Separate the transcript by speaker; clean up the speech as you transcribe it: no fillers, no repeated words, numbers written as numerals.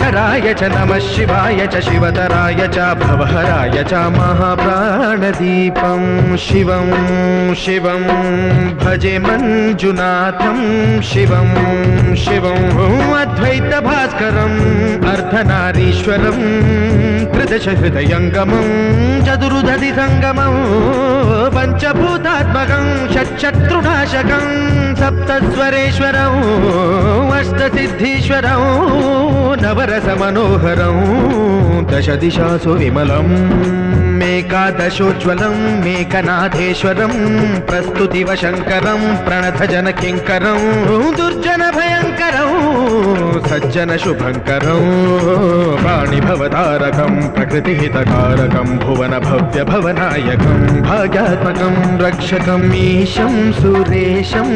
Speaker 1: शङ्कराय च नमः शिवाय च शिवतराय च भवहराय च महाप्राणदीपं शिवं शिवं भजे मञ्जुनाथं शिवं शिवं अद्वैतभास्करम् अर्धनारीश्वरं त्रिदशहृदयङ्गमं चतुर्दधिसङ्गमं पञ्चभूतात्मकं षट्शत्रुनाशकं सप्तस्वरेश्वरं अष्टसिद्धीश्वरं नवरसमनोहरं दशदिशासु विमलं मेकादशोज्ज्वलं मेकनाथेश्वरं प्रस्तुतिव शङ्करं प्रणतजनकिङ्करं दुर्जनभयङ्करं सज्जनशुभङ्करं वाणिभवतारकं प्रकृतिहितकारकं भुवनभव्यभवनायकं भाग्यात्मकं रक्षकम् ईशं सुरेशं